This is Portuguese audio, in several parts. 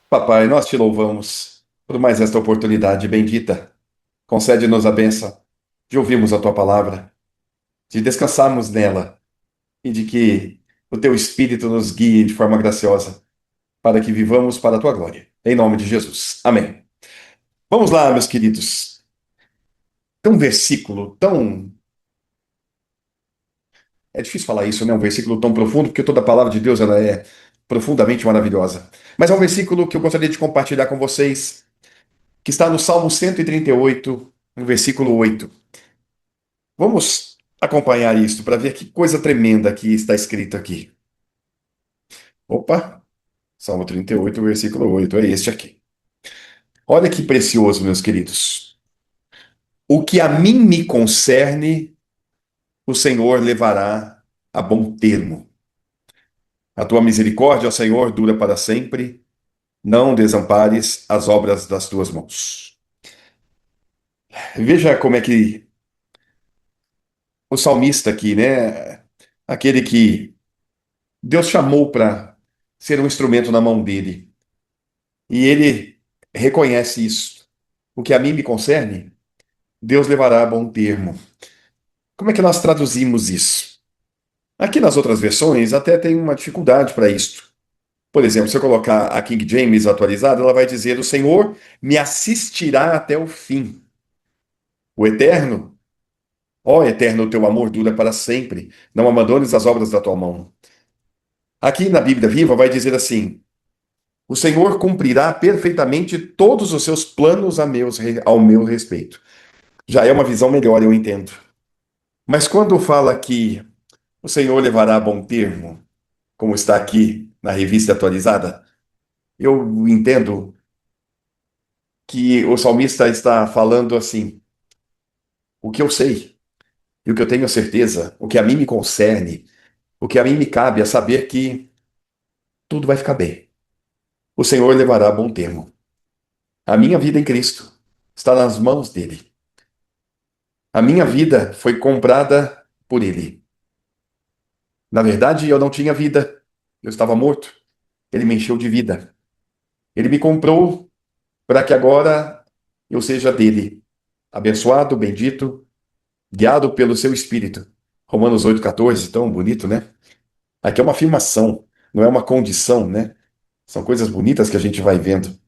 Papai, nós te louvamos por mais esta oportunidade bendita. Concede-nos a bênção de ouvirmos a tua palavra, de descansarmos nela e de que o teu Espírito nos guie de forma graciosa para que vivamos para a tua glória. Em nome de Jesus. Amém. Vamos lá, meus queridos. Tem um versículo tão. É difícil falar isso, né? Um versículo tão profundo, porque toda a palavra de Deus ela é profundamente maravilhosa. Mas é um versículo que eu gostaria de compartilhar com vocês, que está no Salmo 138, no versículo 8. Vamos acompanhar isso para ver que coisa tremenda que está escrito aqui. Opa, Salmo 38, versículo 8, é este aqui. Olha que precioso, meus queridos. O que a mim me concerne, o Senhor levará a bom termo. A tua misericórdia, ó Senhor, dura para sempre. Não desampares as obras das tuas mãos. Veja como é que o salmista aqui, né? Aquele que Deus chamou para ser um instrumento na mão dele. E ele reconhece isso. O que a mim me concerne, Deus levará a bom termo. Como é que nós traduzimos isso? Aqui nas outras versões até tem uma dificuldade para isto. Por exemplo, se eu colocar a King James atualizada, ela vai dizer: O Senhor me assistirá até o fim. O Eterno, ó Eterno, o teu amor dura para sempre. Não abandones as obras da tua mão. Aqui na Bíblia Viva vai dizer assim: O Senhor cumprirá perfeitamente todos os seus planos ao meu respeito. Já é uma visão melhor, eu entendo. Mas quando fala que o Senhor levará a bom termo, como está aqui na revista atualizada, eu entendo que o salmista está falando assim: o que eu sei e o que eu tenho certeza, o que a mim me concerne, o que a mim me cabe é saber que tudo vai ficar bem. O Senhor levará a bom termo. A minha vida em Cristo está nas mãos dele. A minha vida foi comprada por ele. Na verdade, eu não tinha vida. Eu estava morto. Ele me encheu de vida. Ele me comprou para que agora eu seja dele, abençoado, bendito, guiado pelo seu Espírito. Romanos 8,14, tão bonito, né? Aqui é uma afirmação, não é uma condição, né? São coisas bonitas que a gente vai vendo.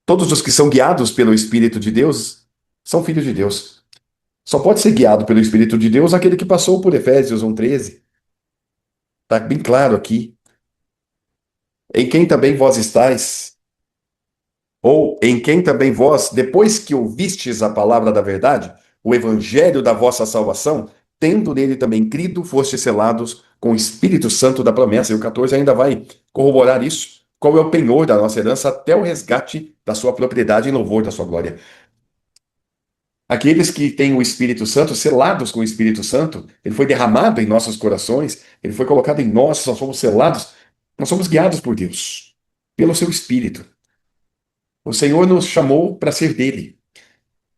Todos os que são guiados pelo Espírito de Deus são filhos de Deus. Só pode ser guiado pelo Espírito de Deus aquele que passou por Efésios 1,13. Está bem claro aqui. Em quem também vós estáis, ou em quem também vós, depois que ouvistes a palavra da verdade, o evangelho da vossa salvação, tendo nele também crido, fostes selados com o Espírito Santo da promessa. E o 14 ainda vai corroborar isso. Qual é o penhor da nossa herança até o resgate da sua propriedade em louvor da sua glória. Aqueles que têm o Espírito Santo, selados com o Espírito Santo, ele foi derramado em nossos corações, ele foi colocado em nós somos selados, nós somos guiados por Deus, pelo seu Espírito. O Senhor nos chamou para ser dele.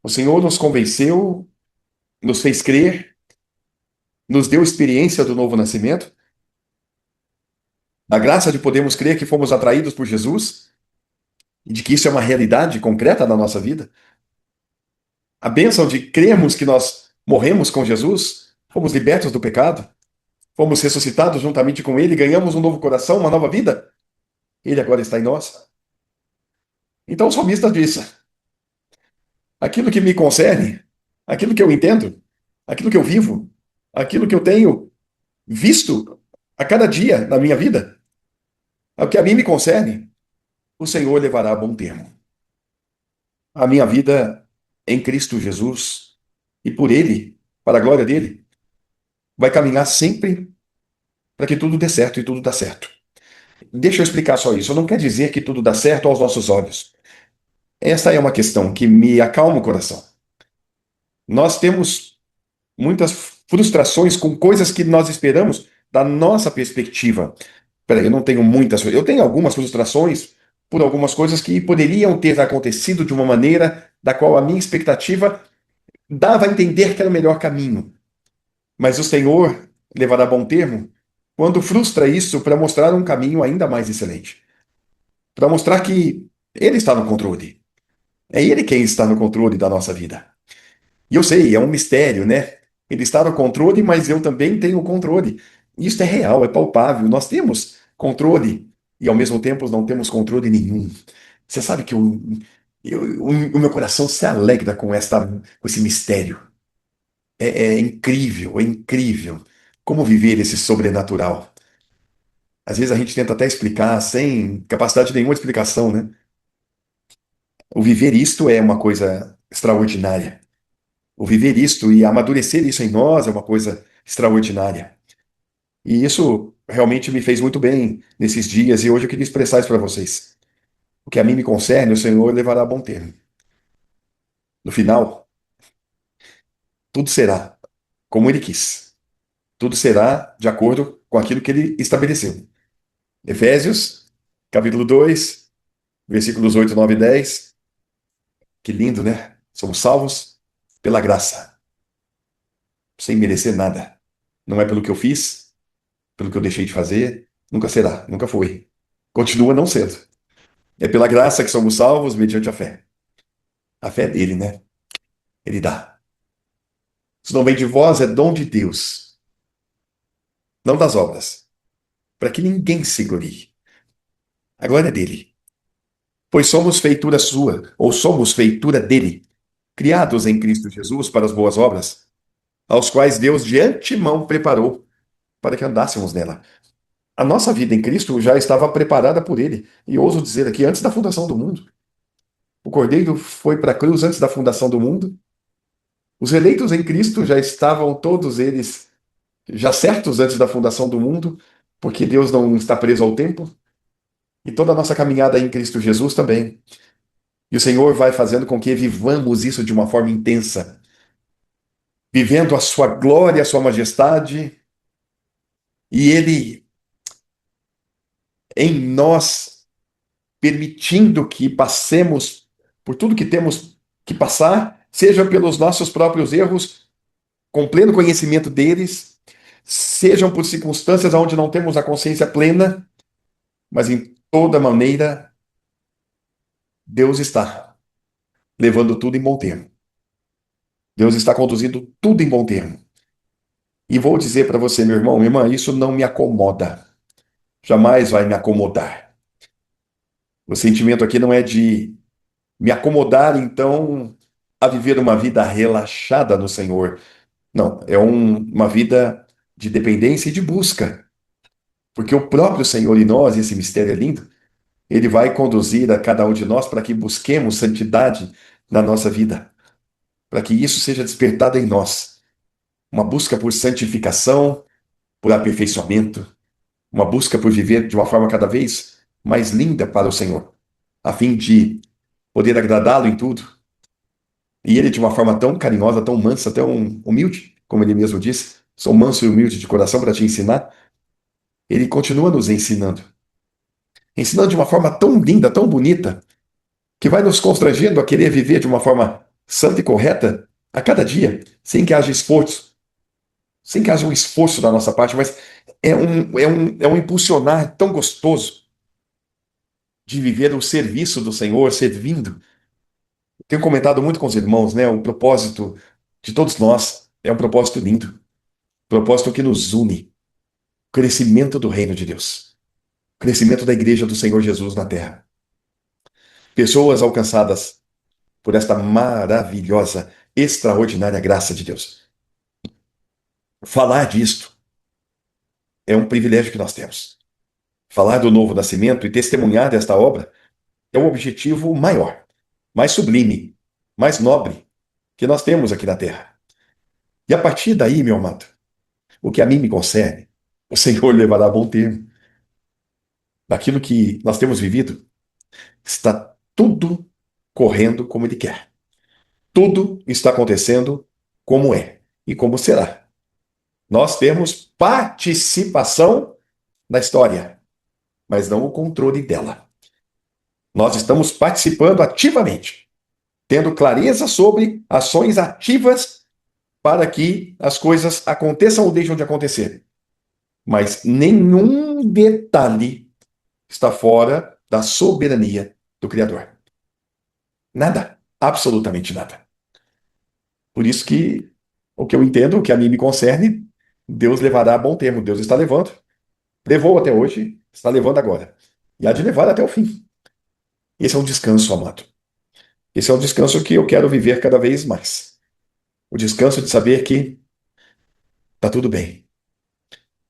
O Senhor nos convenceu, nos fez crer, nos deu experiência do novo nascimento, a graça de podermos crer que fomos atraídos por Jesus e de que isso é uma realidade concreta na nossa vida. A bênção de crermos que nós morremos com Jesus, fomos libertos do pecado, fomos ressuscitados juntamente com Ele, ganhamos um novo coração, uma nova vida. Ele agora está em nós. Então o salmista diz: aquilo que me concerne, aquilo que eu entendo, aquilo que eu vivo, aquilo que eu tenho visto a cada dia na minha vida, o que a mim me concerne, o Senhor levará a bom termo. A minha vida em Cristo Jesus e por Ele, para a glória dele, vai caminhar sempre para que tudo dê certo e tudo dá certo. Deixa eu explicar só isso. Não quer dizer que tudo dá certo aos nossos olhos. Essa é uma questão que me acalma o coração. Nós temos muitas frustrações com coisas que nós esperamos da nossa perspectiva. Peraí, eu não tenho muitas, eu tenho algumas frustrações por algumas coisas que poderiam ter acontecido de uma maneira da qual a minha expectativa dava a entender que era o melhor caminho. Mas o Senhor levará a bom termo quando frustra isso para mostrar um caminho ainda mais excelente. para mostrar que Ele está no controle. É Ele quem está no controle da nossa vida. E eu sei, é um mistério, né? Ele está no controle, mas eu também tenho controle. Isso é real, é palpável. Nós temos controle e ao mesmo tempo não temos controle nenhum. Você sabe que o meu coração se alegra com esse mistério. É incrível, é incrível. Como viver esse sobrenatural? Às vezes a gente tenta até explicar sem capacidade nenhuma de explicação, né? O viver isto é uma coisa extraordinária. O viver isto e amadurecer isso em nós é uma coisa extraordinária. E isso realmente me fez muito bem nesses dias e hoje eu queria expressar isso para vocês. O que a mim me concerne, o Senhor levará a bom termo. No final, tudo será como Ele quis. Tudo será de acordo com aquilo que Ele estabeleceu. Efésios, capítulo 2, versículos 8, 9 e 10. Que lindo, né? Somos salvos pela graça, sem merecer nada. Não é pelo que eu fiz, pelo que eu deixei de fazer, nunca será, nunca foi. Continua não sendo. É pela graça que somos salvos mediante a fé. A fé é dele, né? Ele dá. Se não vem de vós, é dom de Deus, não das obras, para que ninguém se glorie. A glória é dele. Pois somos feitura sua, ou somos feitura dele, criados em Cristo Jesus para as boas obras, aos quais Deus de antemão preparou para que andássemos nela. A nossa vida em Cristo já estava preparada por ele, e ouso dizer aqui, antes da fundação do mundo. O Cordeiro foi para a cruz antes da fundação do mundo. Os eleitos em Cristo já estavam todos eles já certos antes da fundação do mundo, porque Deus não está preso ao tempo, e toda a nossa caminhada em Cristo Jesus também. E o Senhor vai fazendo com que vivamos isso de uma forma intensa, vivendo a sua glória, a sua majestade, e Ele em nós, permitindo que passemos por tudo que temos que passar, seja pelos nossos próprios erros, com pleno conhecimento deles, sejam por circunstâncias onde não temos a consciência plena, mas em toda maneira, Deus está levando tudo em bom termo. Deus está conduzindo tudo em bom termo. E vou dizer para você, meu irmão, minha irmã, isso não me acomoda. Jamais vai me acomodar. O sentimento aqui não é de me acomodar, então, a viver uma vida relaxada no Senhor. Não, é uma vida de dependência e de busca. Porque o próprio Senhor em nós, e esse mistério é lindo, ele vai conduzir a cada um de nós para que busquemos santidade na nossa vida, para que isso seja despertado em nós. Uma busca por santificação, por aperfeiçoamento, uma busca por viver de uma forma cada vez mais linda para o Senhor, a fim de poder agradá-lo em tudo. E ele, de uma forma tão carinhosa, tão mansa, tão humilde, como ele mesmo disse, sou manso e humilde de coração para te ensinar, ele continua nos ensinando. Ensinando de uma forma tão linda, tão bonita, que vai nos constrangendo a querer viver de uma forma santa e correta a cada dia, sem que haja esforço, sem que haja um esforço da nossa parte, mas é um impulsionar tão gostoso de viver o serviço do Senhor, servindo. Tenho comentado muito com os irmãos, né? O propósito de todos nós é um propósito lindo, propósito que nos une, o crescimento do reino de Deus, o crescimento da igreja do Senhor Jesus na terra. Pessoas alcançadas por esta maravilhosa, extraordinária graça de Deus. Falar disto é um privilégio que nós temos. Falar do novo nascimento e testemunhar desta obra é o objetivo maior, mais sublime, mais nobre que nós temos aqui na terra. E a partir daí, meu amado, o que a mim me concerne, o Senhor levará a bom termo. Daquilo que nós temos vivido, está tudo correndo como Ele quer. Tudo está acontecendo como é e como será. Nós temos participação na história, mas não o controle dela. Nós estamos participando ativamente, tendo clareza sobre ações ativas para que as coisas aconteçam ou deixam de acontecer. Mas nenhum detalhe está fora da soberania do Criador. Nada, absolutamente nada. Por isso que o que eu entendo, o que a mim me concerne, Deus levará a bom termo. Deus está levando, levou até hoje, está levando agora. E há de levar até o fim. Esse é um descanso, amado. Esse é um descanso que eu quero viver cada vez mais. O descanso de saber que está tudo bem.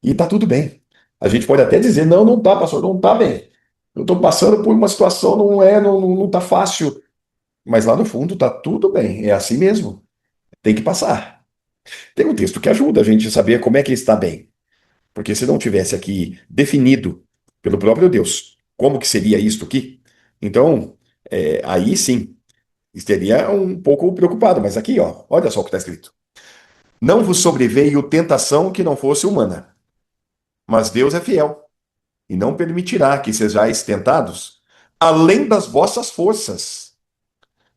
E está tudo bem. A gente pode até dizer, não, não está, pastor, não está bem. Eu estou passando por uma situação, não está fácil. Mas lá no fundo está tudo bem. É assim mesmo. Tem que passar. Tem um texto que ajuda a gente a saber como é que está bem. Porque se não tivesse aqui definido pelo próprio Deus como que seria isto aqui, então aí sim estaria um pouco preocupado. Mas aqui, ó, olha só o que está escrito. Não vos sobreveio tentação que não fosse humana, mas Deus é fiel e não permitirá que sejais tentados além das vossas forças.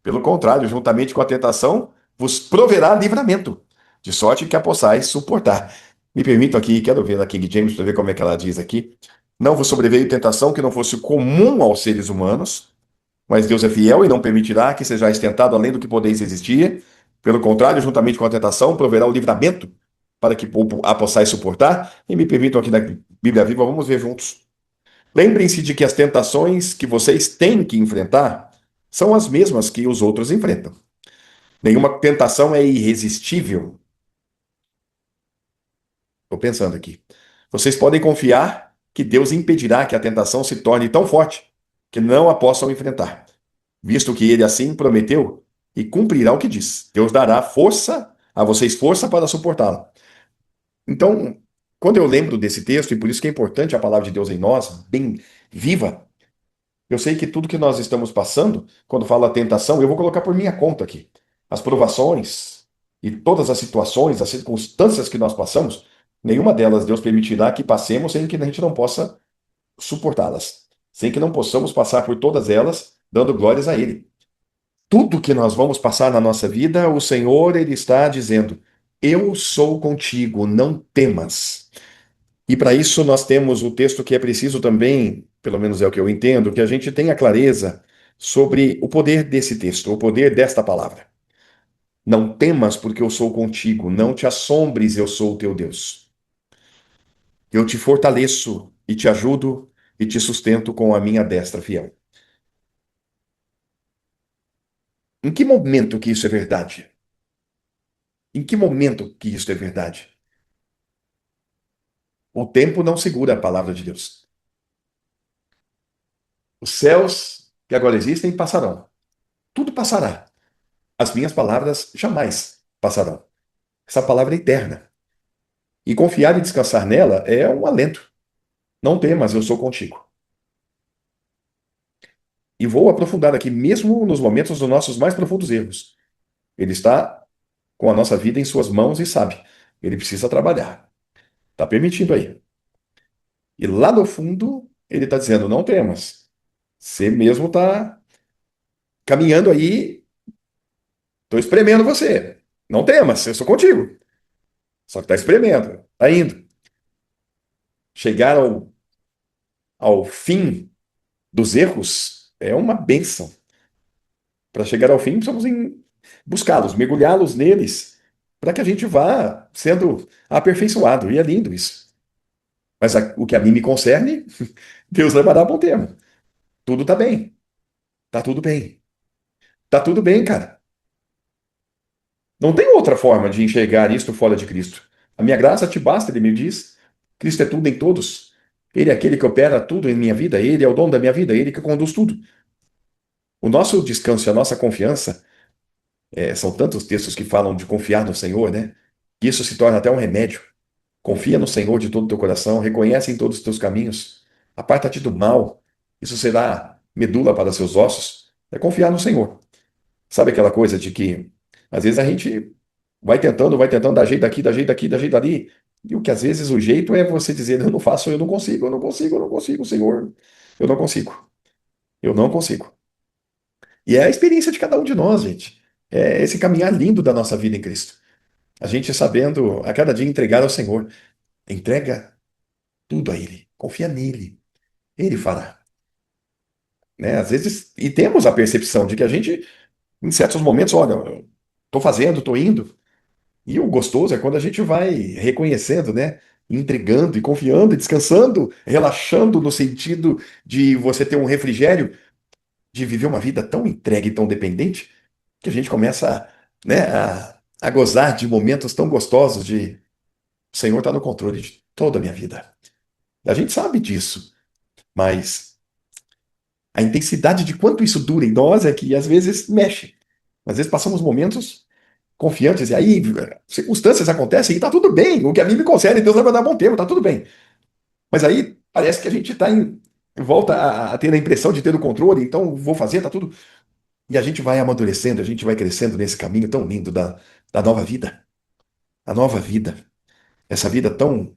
Pelo contrário, juntamente com a tentação, vos proverá livramento, de sorte que a possais suportar. Me permito aqui, quero ver na King James para ver como é que ela diz aqui. Não vos sobreveio tentação que não fosse comum aos seres humanos, mas Deus é fiel e não permitirá que sejais tentado além do que podeis resistir. Pelo contrário, juntamente com a tentação, proverá o livramento para que a possais suportar. E me permitam aqui na Bíblia Viva, vamos ver juntos. Lembrem-se de que as tentações que vocês têm que enfrentar são as mesmas que os outros enfrentam. Nenhuma tentação é irresistível. Estou pensando aqui. Vocês podem confiar que Deus impedirá que a tentação se torne tão forte que não a possam enfrentar, visto que ele assim prometeu e cumprirá o que diz. Deus dará força a vocês, força para suportá-la. Então, quando eu lembro desse texto, e por isso que é importante a palavra de Deus em nós, bem viva, eu sei que tudo que nós estamos passando, quando fala tentação, eu vou colocar por minha conta aqui. As provações e todas as situações, as circunstâncias que nós passamos, nenhuma delas Deus permitirá que passemos sem que a gente não possa suportá-las, sem que não possamos passar por todas elas, dando glórias a Ele. Tudo que nós vamos passar na nossa vida, o Senhor, Ele está dizendo: Eu sou contigo, não temas. E para isso nós temos o texto que é preciso também, pelo menos é o que eu entendo, que a gente tenha clareza sobre o poder desse texto, o poder desta palavra. Não temas, porque eu sou contigo, não te assombres, eu sou o teu Deus. Eu te fortaleço e te ajudo e te sustento com a minha destra fiel. Em que momento que isso é verdade? Em que momento que isso é verdade? O tempo não segura a palavra de Deus. Os céus que agora existem passarão. Tudo passará. As minhas palavras jamais passarão. Essa palavra é eterna. E confiar e descansar nela é um alento. Não temas, eu sou contigo. E vou aprofundar aqui, mesmo nos momentos dos nossos mais profundos erros. Ele está com a nossa vida em suas mãos e sabe. Ele precisa trabalhar. Está permitindo aí. E lá no fundo, ele está dizendo: não temas. Você mesmo está caminhando aí, estou espremendo você. Não temas, eu sou contigo. Só que está espremendo, está indo. Chegar ao fim dos erros é uma bênção. Para chegar ao fim, precisamos buscá-los, mergulhá-los neles, para que a gente vá sendo aperfeiçoado. E é lindo isso. Mas o que a mim me concerne, Deus levará a bom termo. Tudo está bem. Tá tudo bem. Tá tudo bem, cara. Não tem outra forma de enxergar isto fora de Cristo. A minha graça te basta, ele me diz. Cristo é tudo em todos. Ele é aquele que opera tudo em minha vida. Ele é o dono da minha vida. Ele que conduz tudo. O nosso descanso e a nossa confiança, são tantos textos que falam de confiar no Senhor, né? Que isso se torna até um remédio. Confia no Senhor de todo o teu coração, reconhece em todos os teus caminhos, aparta-te do mal. Isso será medula para seus ossos. É confiar no Senhor. Sabe aquela coisa de que às vezes a gente vai tentando dar jeito daqui, dar jeito daqui, dar jeito dali. E o que às vezes o jeito é você dizer, eu não faço, eu não consigo, eu não consigo, eu não consigo, Senhor. Eu não consigo. Eu não consigo. E é a experiência de cada um de nós, gente. É esse caminhar lindo da nossa vida em Cristo. A gente sabendo a cada dia entregar ao Senhor. Entrega tudo a Ele. Confia nele. Ele fará. né? Às vezes, e temos a percepção de que a gente, em certos momentos, olha, estou fazendo, estou indo. E o gostoso é quando a gente vai reconhecendo, né? Entregando e confiando e descansando, relaxando no sentido de você ter um refrigério, de viver uma vida tão entregue e tão dependente, que a gente começa, né, a gozar de momentos tão gostosos de o Senhor está no controle de toda a minha vida. A gente sabe disso, mas a intensidade de quanto isso dura em nós é que às vezes mexe. Às vezes passamos momentos confiantes, e aí circunstâncias acontecem e tá tudo bem. O que a mim me concede, Deus vai mandar bom tempo, tá tudo bem. Mas aí parece que a gente volta a ter a impressão de ter o controle, então vou fazer, tá tudo. E a gente vai amadurecendo, a gente vai crescendo nesse caminho tão lindo da nova vida. A nova vida. Essa vida tão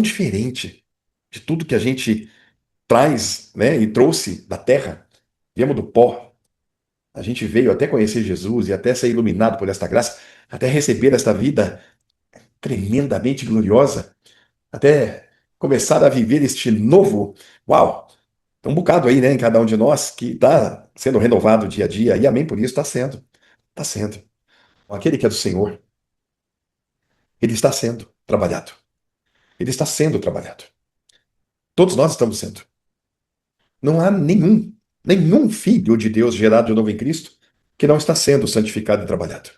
diferente de tudo que a gente traz, né, e trouxe da terra. Viemos do pó. A gente veio até conhecer Jesus e até ser iluminado por esta graça, até receber esta vida tremendamente gloriosa, até começar a viver este novo. Uau! Tem um bocado aí, né, em cada um de nós que está sendo renovado dia a dia, e amém por isso, está sendo. Está sendo. Aquele que é do Senhor, ele está sendo trabalhado. Ele está sendo trabalhado. Todos nós estamos sendo. Não há nenhum filho de Deus gerado de novo em Cristo que não está sendo santificado e trabalhado.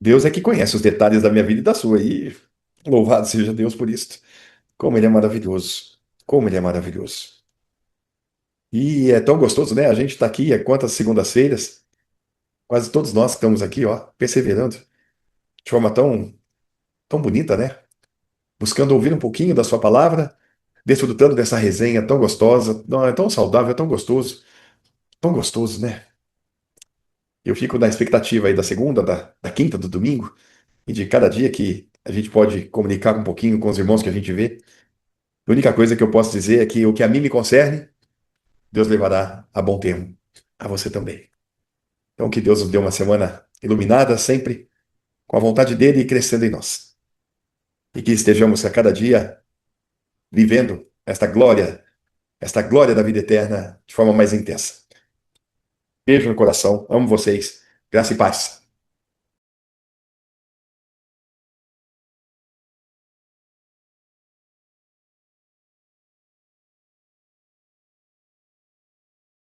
Deus é que conhece os detalhes da minha vida e da sua, e louvado seja Deus por isso. Como ele é maravilhoso. Como ele é maravilhoso. E é tão gostoso, né? A gente está aqui há quantas segundas-feiras, quase todos nós que estamos aqui, ó, perseverando de forma tão bonita, né? Buscando ouvir um pouquinho da sua palavra, desfrutando dessa resenha tão gostosa, não, é tão saudável, é tão gostoso, né? Eu fico na expectativa aí da segunda, da quinta, do domingo, e de cada dia que a gente pode comunicar um pouquinho com os irmãos que a gente vê. A única coisa que eu posso dizer é que o que a mim me concerne, Deus levará a bom termo. A você também. Então, que Deus nos dê uma semana iluminada sempre, com a vontade dele e crescendo em nós. E que estejamos a cada dia vivendo esta glória da vida eterna de forma mais intensa. Beijo no coração, amo vocês. Graça e paz.